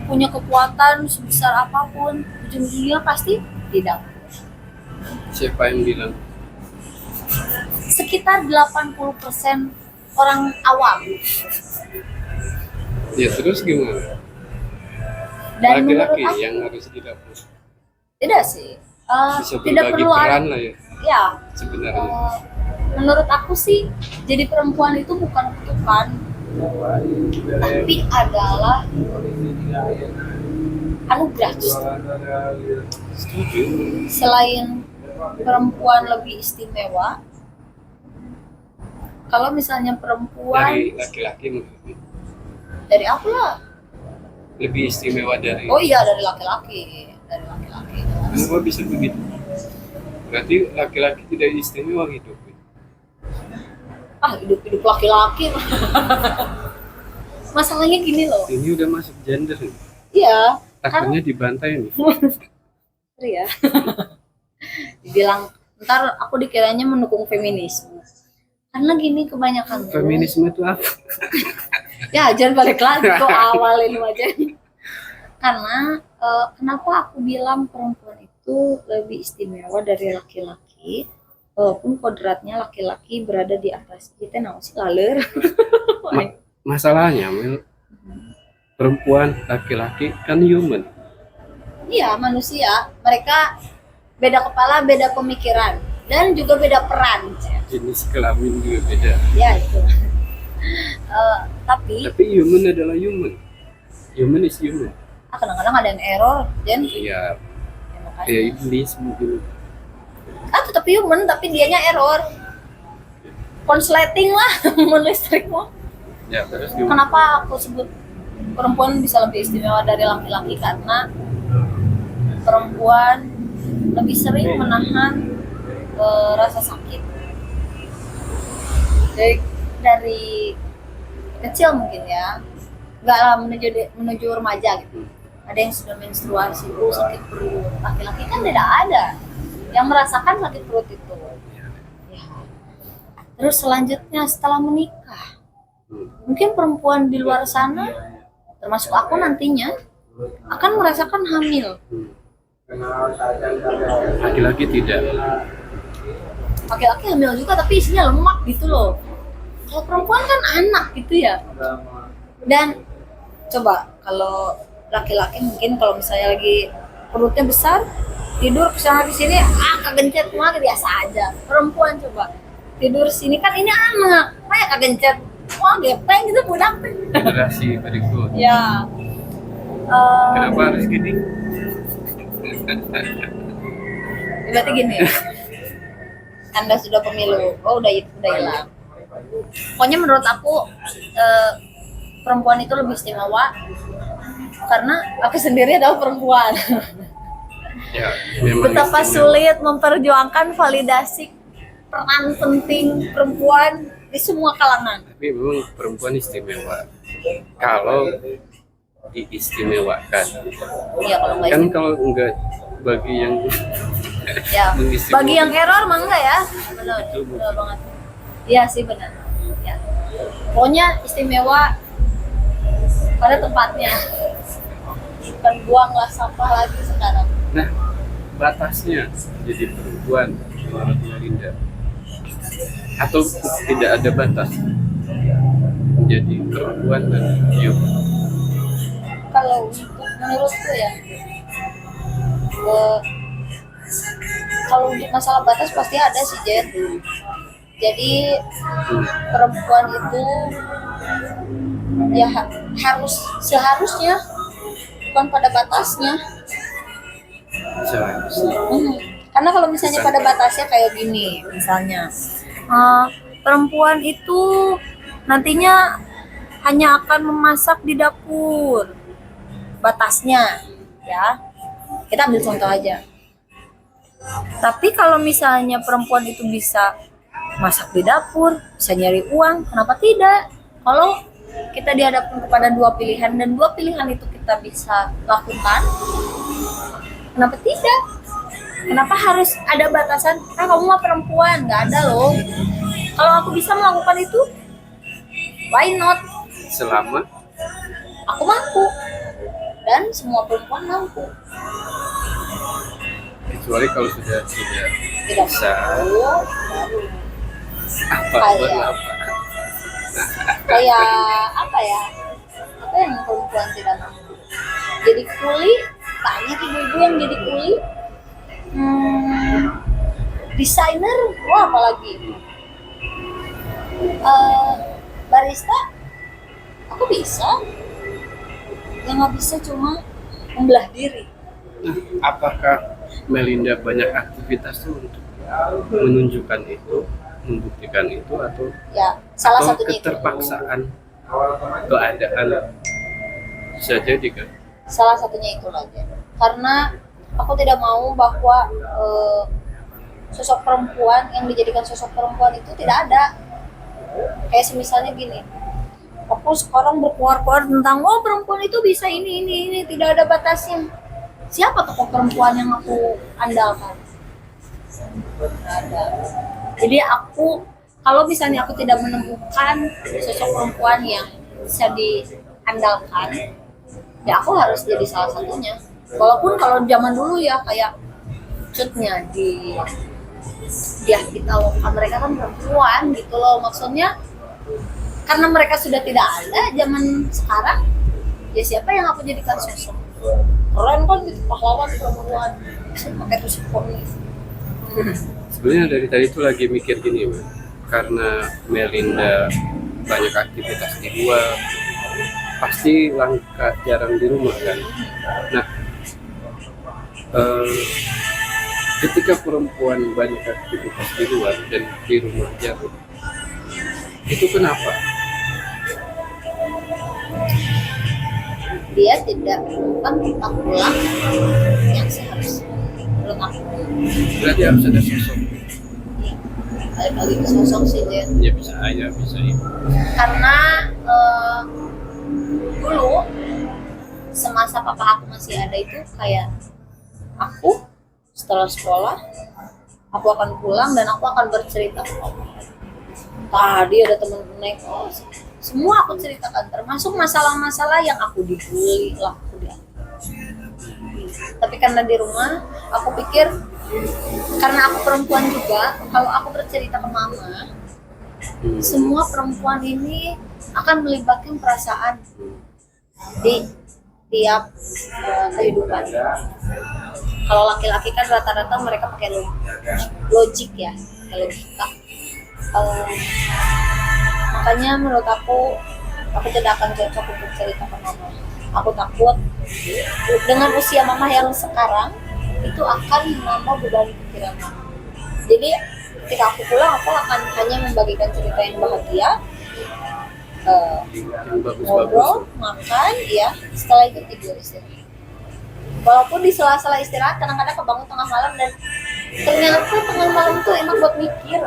[SPEAKER 1] punya kekuatan sebesar apapun, ujung-ujungnya pasti tidak.
[SPEAKER 2] Siapa yang bilang?
[SPEAKER 1] Sekitar 80% orang awam.
[SPEAKER 2] Ya terus gimana?
[SPEAKER 1] Dan menurut
[SPEAKER 2] Laki-laki
[SPEAKER 1] aku
[SPEAKER 2] yang harus didapur
[SPEAKER 1] tidak sih.
[SPEAKER 2] bisa
[SPEAKER 1] Tidak
[SPEAKER 2] berbagi
[SPEAKER 1] perlu
[SPEAKER 2] peran
[SPEAKER 1] ada.
[SPEAKER 2] lah ya
[SPEAKER 1] Ya,
[SPEAKER 2] sebenarnya.
[SPEAKER 1] menurut aku sih jadi perempuan itu bukan kutukan, tapi adalah anugerah justru.
[SPEAKER 2] Setuju.
[SPEAKER 1] Selain perempuan lebih istimewa, kalau misalnya perempuan
[SPEAKER 2] Dari laki-laki maksudnya.
[SPEAKER 1] dari aku lah.
[SPEAKER 2] Lebih istimewa dari.
[SPEAKER 1] Oh iya, dari laki-laki.
[SPEAKER 2] Kenapa bisa begitu? Berarti laki-laki tidak istimewa hidup.
[SPEAKER 1] Hidup laki-laki. masalahnya gini loh.
[SPEAKER 2] Ini udah masuk gender nih.
[SPEAKER 1] Iya,
[SPEAKER 2] Takutnya dibantai nih.
[SPEAKER 1] ya. Dibilang ntar aku dikiranya mendukung feminisme. Karena gini kebanyakan tuh.
[SPEAKER 2] Feminisme itu apa?
[SPEAKER 1] Ya jangan balik lagi tuh awalin aja. Karena kenapa aku bilang perempuan itu lebih istimewa dari laki-laki, walaupun kodratnya laki-laki berada di atas kita, nah sih laler.
[SPEAKER 2] Masalahnya Mel, perempuan laki-laki kan human.
[SPEAKER 1] Iya manusia, mereka beda kepala, beda pemikiran, dan juga beda peran.
[SPEAKER 2] Jenis kelamin juga beda.
[SPEAKER 1] Ya itu. Tapi
[SPEAKER 2] human adalah human. Human is human.
[SPEAKER 1] kadang-kadang ada yang error, Jen.
[SPEAKER 2] Iya.
[SPEAKER 1] Ya, makanya.
[SPEAKER 2] Kayak iblis mungkin.
[SPEAKER 1] Tetap human, tapi dianya error. Konsleting lah, listrik mah.
[SPEAKER 2] Ya, terus gimana?
[SPEAKER 1] Kenapa aku sebut perempuan bisa lebih istimewa dari laki-laki? Karena perempuan lebih sering menahan rasa sakit. Dari kecil mungkin ya, nggak lah menuju remaja gitu. Ada yang sudah menstruasi, sakit perut. Laki-laki kan tidak ada yang merasakan sakit perut itu. Ya. Terus selanjutnya setelah menikah, mungkin perempuan di luar sana, termasuk aku nantinya, akan merasakan hamil.
[SPEAKER 2] Laki-laki tidak.
[SPEAKER 1] Laki-laki hamil juga tapi isinya lemak gitu loh. Kalau perempuan kan anak gitu ya. Dan coba kalau laki-laki mungkin kalau misalnya lagi perutnya besar, tidur kesana di sini kagencet mah biasa aja. Perempuan coba tidur sini kan ini anak, kayak kagencet. Wah gepeng gitu budak.
[SPEAKER 2] Generasi berikut.
[SPEAKER 1] Ya.
[SPEAKER 2] Kenapa harus gini?
[SPEAKER 1] Berarti gini. Anda sudah pemilu. Oh udah hilang. Pokoknya menurut aku perempuan itu lebih istimewa karena aku sendiri adalah perempuan.
[SPEAKER 2] Ya, memang
[SPEAKER 1] Betapa
[SPEAKER 2] istimewa.
[SPEAKER 1] sulit memperjuangkan validasi peran penting perempuan di semua kalangan.
[SPEAKER 2] Tapi memang perempuan istimewa. Kalau diistimewakan.
[SPEAKER 1] Iya kalau nggak
[SPEAKER 2] Kan
[SPEAKER 1] istimewa.
[SPEAKER 2] kalau enggak bagi yang
[SPEAKER 1] Ya,
[SPEAKER 2] mengistimewakan.
[SPEAKER 1] bagi yang error mah enggak ya. Benar,
[SPEAKER 2] Itu
[SPEAKER 1] benar banget. Iya sih benar. Ya. Pokoknya istimewa pada tempatnya. Bukan buanglah sampah lagi sekarang.
[SPEAKER 2] Nah, batasnya jadi perempuan menurut Melinda atau tidak ada batas menjadi perempuan dan human?
[SPEAKER 1] Kalau untuk menurutku ya, kalau untuk masalah batas pasti ada sih Jen. Jadi perempuan itu ya seharusnya bukan pada batasnya.
[SPEAKER 2] Seharusnya.
[SPEAKER 1] Karena kalau misalnya pada batasnya kayak gini, misalnya perempuan itu nantinya hanya akan memasak di dapur, batasnya, ya. Kita ambil contoh aja. Tapi kalau misalnya perempuan itu bisa masak di dapur, bisa nyari uang, kenapa tidak? Kalau kita dihadapkan kepada dua pilihan dan dua pilihan itu kita bisa lakukan, kenapa tidak? Kenapa harus ada batasan? Kamu mah perempuan, nggak ada loh. Kalau aku bisa melakukan itu, why not?
[SPEAKER 2] Selama
[SPEAKER 1] Aku mampu dan semua perempuan mampu.
[SPEAKER 2] kecuali kalau sudah tidak
[SPEAKER 1] Tidak
[SPEAKER 2] bisa
[SPEAKER 1] mampu,
[SPEAKER 2] apa
[SPEAKER 1] Kayak-
[SPEAKER 2] buat apa?
[SPEAKER 1] kayak apa ya? Apa yang perempuan tidak mampu? Jadi kuli, banyak ibu-ibu yang jadi kuli. Desainer, wah apalagi barista, aku bisa. Yang nggak bisa cuma membelah diri.
[SPEAKER 2] Nah, apakah Melinda banyak aktivitas tuh untuk menunjukkan itu, membuktikan itu, atau
[SPEAKER 1] Ya, salah
[SPEAKER 2] atau
[SPEAKER 1] satunya itu.
[SPEAKER 2] keterpaksaan keadaan bisa jadi kan?
[SPEAKER 1] Salah satunya itu aja. Karena aku tidak mau bahwa sosok perempuan yang dijadikan sosok perempuan itu tidak ada. Kayak misalnya gini, Aku sekarang berkuar-kuar tentang perempuan itu bisa ini, tidak ada batasnya. Siapa tokoh perempuan yang aku andalkan? Nggak ada. Jadi aku, kalau misalnya aku tidak menemukan sosok perempuan yang bisa diandalkan, ya aku harus jadi salah satunya. Walaupun kalau zaman dulu ya kayak cutnya di kita loh, mereka kan perempuan gitu loh, maksudnya karena mereka sudah tidak ada zaman sekarang, ya siapa yang aku jadikan sosok keren kan gitu, pahlawan perempuan pakai tusuk poni.
[SPEAKER 2] Sebenarnya dari tadi tuh lagi mikir gini, Mbak. Karena Melinda banyak aktivitas di luar, pasti jarang di rumah kan. Nah, ketika perempuan banyak aktivitas di luar dan di rumah jarang, itu kenapa?
[SPEAKER 1] Dia tidak menemukan tempat pulang yang seharusnya menurut aku.
[SPEAKER 2] Berarti harus ada sosok.
[SPEAKER 1] Balik lagi ke sosok sih Jen.
[SPEAKER 2] Ya bisa aja, bisa ya.
[SPEAKER 1] Karena dulu semasa papa aku masih ada itu kayak aku setelah sekolah aku akan pulang dan aku akan bercerita ke papa. Tadi ada temen naik kelas, semua aku ceritakan, termasuk masalah-masalah yang aku dibully lah, tapi karena di rumah aku pikir karena aku perempuan juga, kalau aku bercerita ke mama, semua perempuan ini akan melibatkan perasaan di tiap kehidupan. Kalau laki-laki kan rata-rata mereka pakai logik ya, logika. Makanya menurut aku tidak akan cocok untuk cerita ke mama. Aku takut dengan usia mama yang sekarang itu akan menambah beban pikiran mama. Jadi ketika aku pulang, aku akan hanya membagikan cerita yang bahagia, ngobrol, makan, ya. Setelah itu tidur istirahat. Walaupun di sela-sela istirahat kadang-kadang kebangun tengah malam dan ternyata tengah malam tuh enak buat mikir.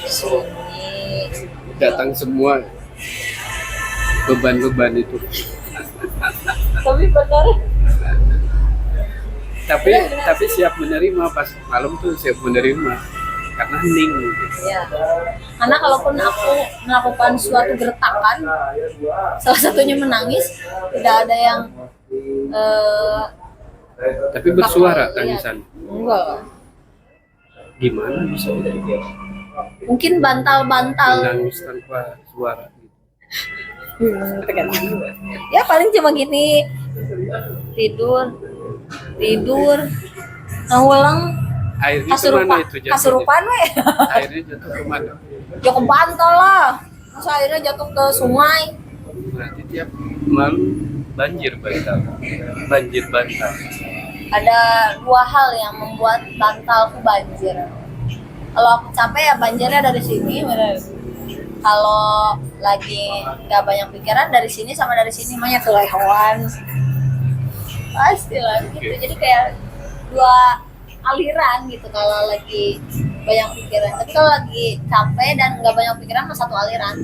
[SPEAKER 1] Sunyi.
[SPEAKER 2] Datang semua beban-beban itu.
[SPEAKER 1] Tapi benar.
[SPEAKER 2] Tapi siap menerima, pas malam tuh siap menerima karena hening gitu.
[SPEAKER 1] Ya. Karena kalaupun aku melakukan suatu gertakan, salah satunya menangis, tidak ada yang
[SPEAKER 2] tapi bersuara tangisan.
[SPEAKER 1] Enggak.
[SPEAKER 2] Gimana bisa
[SPEAKER 1] Mungkin bantal-bantal.
[SPEAKER 2] menangis tanpa suara gitu.
[SPEAKER 1] Ya paling cuma gini, tidur, ngulang,
[SPEAKER 2] Airnya kemana itu jatuhnya?
[SPEAKER 1] kasurupan we.
[SPEAKER 2] Airnya jatuh kemana?
[SPEAKER 1] Ya ke bantal lah, masa airnya jatuh ke sungai.
[SPEAKER 2] Berarti tiap malam banjir bantal.
[SPEAKER 1] Ada dua hal yang membuat bantalku banjir. Kalau aku capek ya banjirnya dari sini, bener. Kalau lagi nggak banyak pikiran dari sini sama dari sini, makanya kelewatan. Pasti lah gitu. Jadi kayak dua aliran gitu kalau lagi banyak pikiran. Tapi kalau lagi capek dan nggak banyak pikiran, mah satu aliran.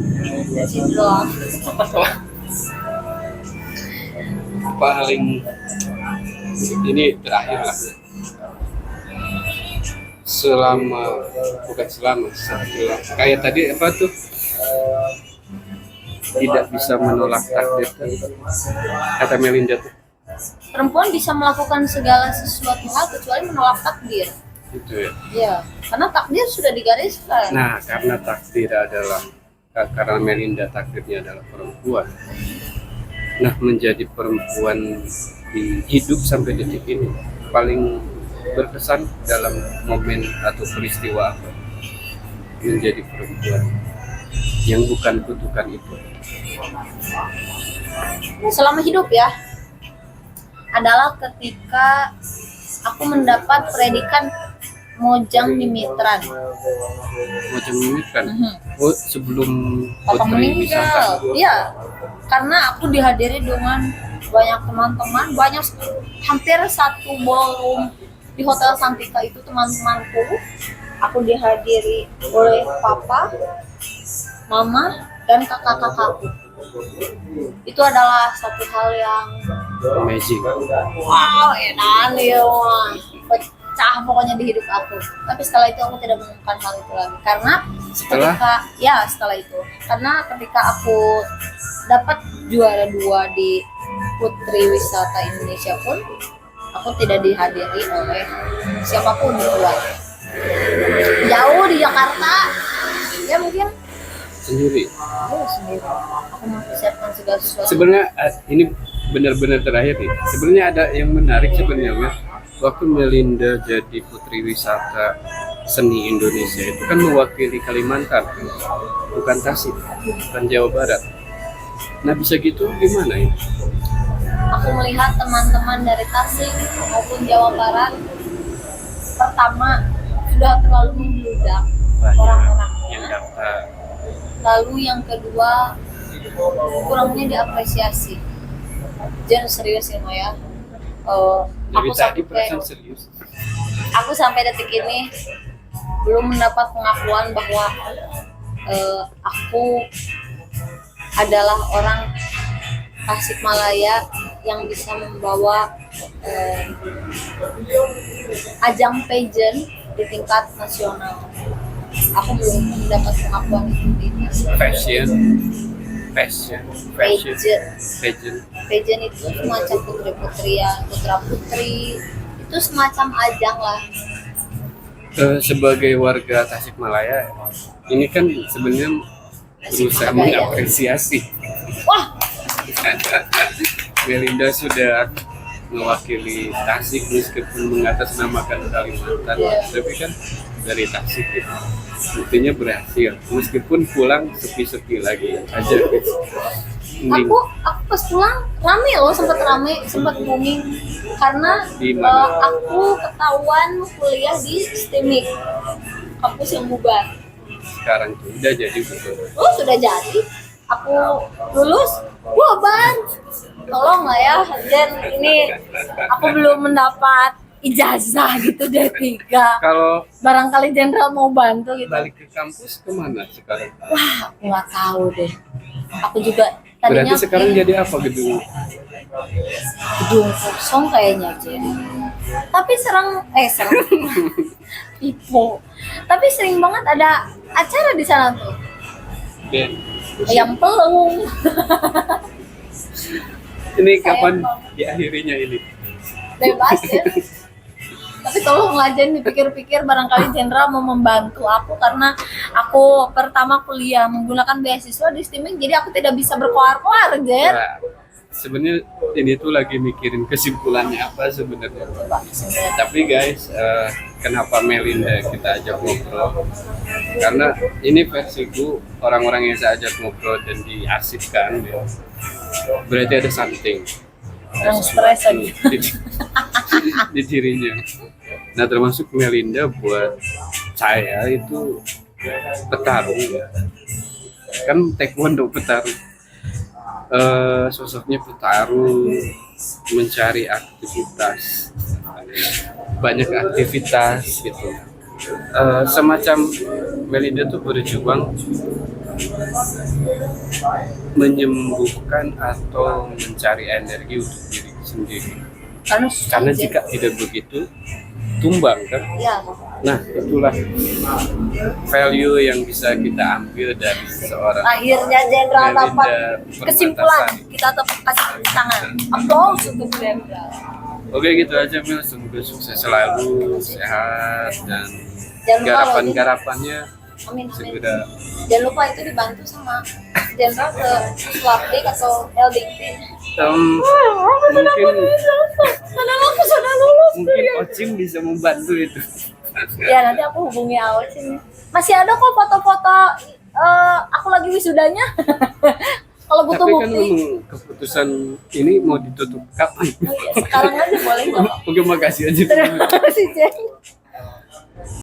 [SPEAKER 1] Dari sini doang.
[SPEAKER 2] Paling ini terakhir lah. Setelah kayak tadi apa tuh, tidak bisa menolak takdir kata Melinda tuh.
[SPEAKER 1] Perempuan bisa melakukan segala sesuatu hal kecuali menolak takdir.
[SPEAKER 2] Gitu ya.
[SPEAKER 1] Ya, karena takdir sudah digariskan.
[SPEAKER 2] Nah, karena Melinda takdirnya adalah perempuan. Nah, menjadi perempuan di hidup sampai detik ini paling berkesan dalam momen atau peristiwa apa? Menjadi perempuan yang bukan kutukan itu.
[SPEAKER 1] Selama hidup ya, adalah ketika aku mendapat predikat Mojang Mimitran.
[SPEAKER 2] Macam ini kan. Oh, sebelum
[SPEAKER 1] Papa
[SPEAKER 2] Putri
[SPEAKER 1] meninggal.
[SPEAKER 2] Wisata.
[SPEAKER 1] Iya, karena aku dihadiri dengan banyak teman-teman, hampir satu ballroom di Hotel Santika itu teman-temanku. Aku dihadiri oleh papa, mama, dan kakak-kakakku. Itu adalah satu hal yang
[SPEAKER 2] Amazing.
[SPEAKER 1] wow, enak ya, wah. Pecah pokoknya di hidup aku. Tapi setelah itu aku tidak menemukan hal itu lagi karena setelah itu karena ketika aku dapat juara 2 di Putri Wisata Indonesia pun aku tidak dihadiri oleh siapapun di luar. Jauh di Jakarta, ya mungkin
[SPEAKER 2] Sendiri.
[SPEAKER 1] sendiri. Aku mempersiapkan segala sesuatu.
[SPEAKER 2] Sebenarnya ini benar-benar terakhir nih. Sebenarnya ada yang menarik sebenarnya. Waktu Melinda jadi Putri Wisata Seni Indonesia itu kan mewakili Kalimantan, bukan Tasik, bukan Jawa Barat. Nah bisa gitu gimana ya?
[SPEAKER 1] Aku melihat teman-teman dari Tasik maupun Jawa Barat, pertama sudah terlalu membludak
[SPEAKER 2] Banyak
[SPEAKER 1] orang-orangnya.
[SPEAKER 2] yang daftar.
[SPEAKER 1] Lalu yang kedua kurangnya diapresiasi. Jangan serius ya Maya.
[SPEAKER 2] Dari tadi
[SPEAKER 1] Aku
[SPEAKER 2] perasaan serius.
[SPEAKER 1] sampai detik ini belum mendapat pengakuan bahwa aku adalah orang Tasikmalaya yang bisa membawa ajang pageant di tingkat nasional. Aku belum mendapat pengakuan itu di
[SPEAKER 2] Fashion.
[SPEAKER 1] pageant.
[SPEAKER 2] Pageant.
[SPEAKER 1] Pageant itu semacam putri-putrian, putra-putri, itu semacam ajang lah.
[SPEAKER 2] Sebagai warga Tasikmalaya, ini kan sebenarnya berusaha
[SPEAKER 1] Tasikmalaya.
[SPEAKER 2] mengapresiasi.
[SPEAKER 1] Wah,
[SPEAKER 2] Melinda sudah mewakili Tasik meskipun mengatasnamakan Kalimantan,
[SPEAKER 1] Iya.
[SPEAKER 2] tapi kan dari Tasik ya. Buktinya berhasil, meskipun pulang sepi-sepi lagi aja. Mending
[SPEAKER 1] aku pas pulang rame loh, sempat booming karena
[SPEAKER 2] Di mana?
[SPEAKER 1] aku ketahuan kuliah di STEMIK, kampus yang bubar.
[SPEAKER 2] sekarang tuh udah jadi betul.
[SPEAKER 1] Oh sudah jadi, aku lulus, wah ban, tolong lah ya, Jen, ini aku belum mendapat ijazah gitu D3.
[SPEAKER 2] Kalau
[SPEAKER 1] Barangkali jenderal mau bantu gitu.
[SPEAKER 2] balik ke kampus kemana sekarang?
[SPEAKER 1] Wah, aku nggak tahu deh. Aku juga
[SPEAKER 2] Berarti
[SPEAKER 1] tadinya
[SPEAKER 2] sekarang
[SPEAKER 1] pikir
[SPEAKER 2] jadi apa gedung?
[SPEAKER 1] gedung kosong kayaknya Jen. Tapi serang tipu. Tapi sering banget ada acara di sana tuh.
[SPEAKER 2] Dan
[SPEAKER 1] Ayam pelung.
[SPEAKER 2] ini kapan diakhirinya ini?
[SPEAKER 1] Bebas ya. Tapi tolonglah Jen, dipikir-pikir barangkali jenderal mau membantu aku karena aku pertama kuliah menggunakan beasiswa di STEMIK, jadi aku tidak bisa berkoar-koar Jen.
[SPEAKER 2] Nah, sebenarnya ini tuh lagi mikirin kesimpulannya apa sebenarnya. Tapi guys, kenapa Melinda kita ajak ngobrol? Karena ini versiku, orang-orang yang saya ajak ngobrol dan diarsipkan, ya, berarti ada something, ada
[SPEAKER 1] Yang stres
[SPEAKER 2] sesuatu
[SPEAKER 1] aja.
[SPEAKER 2] di dirinya. Nah termasuk Melinda buat saya itu petarung, ya. Kan taekwondo petarung. Sosoknya petarung, mencari aktivitas, banyak aktivitas gitu. Semacam Melinda tuh berjuang menyembuhkan atau mencari energi untuk diri sendiri.
[SPEAKER 1] Karena susah
[SPEAKER 2] Karena
[SPEAKER 1] Jen.
[SPEAKER 2] jika tidak begitu, tumbang kan.
[SPEAKER 1] Ya,
[SPEAKER 2] Nah itulah value yang bisa kita ambil dari seorang
[SPEAKER 1] akhirnya jenderal dapat
[SPEAKER 2] Melinda
[SPEAKER 1] kesimpulan.
[SPEAKER 2] Permatasari.
[SPEAKER 1] Kita tepuk kasih tangan. Applause untuk jenderal.
[SPEAKER 2] Oke gitu aja Mil, semoga sukses selalu, sehat dan
[SPEAKER 1] Jangan lupa loh,
[SPEAKER 2] garapan-garapannya
[SPEAKER 1] Amin, amin.
[SPEAKER 2] segera.
[SPEAKER 1] Jangan lupa itu dibantu sama jenderal ke Swapdik atau LDP.
[SPEAKER 2] Mungkin
[SPEAKER 1] Karena aku sudah lulus.
[SPEAKER 2] mungkin Ocim bisa membantu itu.
[SPEAKER 1] Ya nanti aku hubungi Aoc ini. Masih ada kok foto-foto aku lagi wisudanya. Kalau butuh
[SPEAKER 2] Tapi kan
[SPEAKER 1] bukti,
[SPEAKER 2] memang keputusan ini mau ditutup kapan?
[SPEAKER 1] oh iya, sekarang aja boleh nggak?
[SPEAKER 2] Oke makasih aja.
[SPEAKER 1] Terima kasih Jen.